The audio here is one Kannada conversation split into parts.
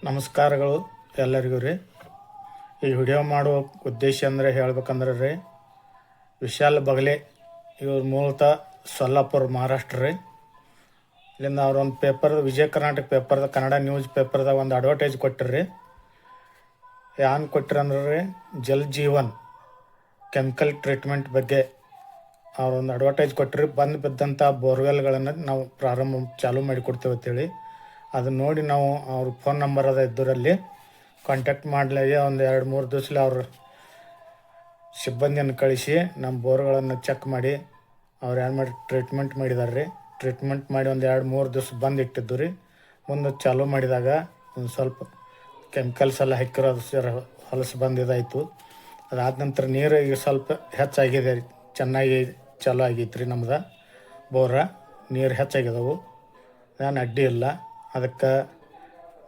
ನಮಸ್ಕಾರಗಳು ಎಲ್ಲರಿಗೂ ರೀ. ಈ ವಿಡಿಯೋ ಮಾಡುವ ಉದ್ದೇಶ ಅಂದರೆ ಹೇಳ್ಬೇಕಂದ್ರೆ ರೀ, ವಿಶಾಲ್ ಬಗಲೆ ಇವ್ರು ಮೂಲತಃ ಸೊಲ್ಲಾಪುರ ಮಹಾರಾಷ್ಟ್ರ ರೀ. ಇಲ್ಲಿಂದ ಅವ್ರೊಂದು ಪೇಪರ್ ವಿಜಯ ಕರ್ನಾಟಕ ಪೇಪರ್ದ ಕನ್ನಡ ನ್ಯೂಸ್ ಪೇಪರ್ದಾಗ ಒಂದು ಅಡ್ವರ್ಟೈಸ್ ಕೊಟ್ಟಿರಿ. ಏನು ಕೊಟ್ಟಿರಂದ್ರೆ ರೀ, ಜಲ್ ಜೀವನ್ ಕೆಮಿಕಲ್ ಟ್ರೀಟ್ಮೆಂಟ್ ಬಗ್ಗೆ ಅವ್ರೊಂದು ಅಡ್ವರ್ಟೈಸ್ ಕೊಟ್ಟಿರಿ. ಬಂದು ಬಿದ್ದಂಥ ಬೋರ್ವೆಲ್ಗಳನ್ನು ನಾವು ಚಾಲೂ ಮಾಡಿ ಕೊಡ್ತೇವೆ ಅಂತೇಳಿ ಅದನ್ನ ನೋಡಿ ನಾವು ಅವ್ರ ಫೋನ್ ನಂಬರ್ ಅದ ಇದ್ದರಲ್ಲಿ ಕಾಂಟ್ಯಾಕ್ಟ್ ಮಾಡಲಾಗಿ ಒಂದು 2-3 ದಿವಸಲ್ಲಿ ಅವ್ರ ಸಿಬ್ಬಂದಿಯನ್ನು ಕಳಿಸಿ ನಮ್ಮ ಬೋರ್ಗಳನ್ನು ಚೆಕ್ ಮಾಡಿ ಅವ್ರು ಏನು ಮಾಡಿ ಟ್ರೀಟ್ಮೆಂಟ್ ಮಾಡಿದಾರೆ ರೀ. ಟ್ರೀಟ್ಮೆಂಟ್ ಮಾಡಿ ಒಂದು 2-3 ದಿವಸ ಬಂದು ಇಟ್ಟಿದ್ದು ರೀ. ಮುಂದೆ ಚಾಲೂ ಮಾಡಿದಾಗ ಒಂದು ಸ್ವಲ್ಪ ಕೆಮಿಕಲ್ಸ್ ಎಲ್ಲ ಹಾಕಿರೋದು ಹೊಲಸು ಬಂದಿದ್ದಾಯಿತು. ಅದಾದ ನಂತರ ನೀರು ಈಗ ಸ್ವಲ್ಪ ಹೆಚ್ಚಾಗಿದೆ ರೀ, ಚೆನ್ನಾಗಿ ಚಾಲೂ ಆಗೈತೆ ರೀ. ನಮ್ದು ಬೋರ ನೀರು ಹೆಚ್ಚಾಗಿದ್ದವು, ಏನು ಅಡ್ಡಿ ಇಲ್ಲ. ಅದಕ್ಕೆ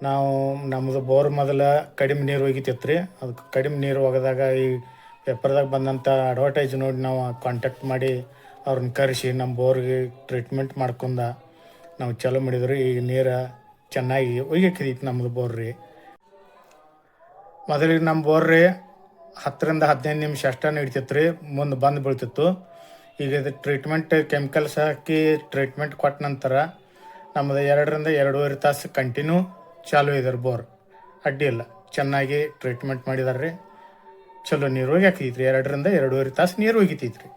ನಾವು ನಮ್ಮದು ಬೋರ್ ಮೊದಲು ಕಡಿಮೆ ನೀರು ಒಗಿತಿತ್ತು ರೀ. ಅದಕ್ಕೆ ಕಡಿಮೆ ನೀರು ಒಗೆದಾಗ ಈ ಪೇಪರ್ದಾಗ ಬಂದಂಥ ಅಡ್ವರ್ಟೈಸ್ ನೋಡಿ ನಾವು ಕಾಂಟ್ಯಾಕ್ಟ್ ಮಾಡಿ ಅವ್ರನ್ನ ಕರೆಸಿ ನಮ್ಮ ಬೋರ್ಗೆ ಟ್ರೀಟ್ಮೆಂಟ್ ಮಾಡ್ಕೊಂಡ ನಾವು ಚಾಲೂ ಮಾಡಿದ್ರಿ. ಈಗ ನೀರು ಚೆನ್ನಾಗಿ ಒಯ್ಯಕ್ಕೈತಿ ನಮ್ಮದು ಬೋರ್ ರೀ. ಮೊದಲಿಗೆ ನಮ್ಮ ಬೋರ್ ರೀ 10-15 ನಿಮಿಷ ಅಷ್ಟೇ ಹಿಡಿತಿತ್ತು ರೀ, ಮುಂದೆ ಬಂದು ಬೀಳ್ತಿತ್ತು. ಈಗ ಇದು ಟ್ರೀಟ್ಮೆಂಟ್ ಕೆಮಿಕಲ್ಸ್ ಹಾಕಿ ಟ್ರೀಟ್ಮೆಂಟ್ ಕೊಟ್ಟ ನಂತರ ನಮ್ಮದು 2-2.5 ತಾಸು ಕಂಟಿನ್ಯೂ ಚಾಲೂ ಇದ್ದಾರೆ ಬೋರ್. ಅಡ್ಡಿ ಇಲ್ಲ, ಚೆನ್ನಾಗಿ ಟ್ರೀಟ್ಮೆಂಟ್ ಮಾಡಿದಾರೆ ರೀ. ಚಲೋ ನೀರು ಒಗ್ಯಾಕೈತ್ರಿ. 2-2.5 ತಾಸು ನೀರು ಒಗಿತೈತ್ರಿ.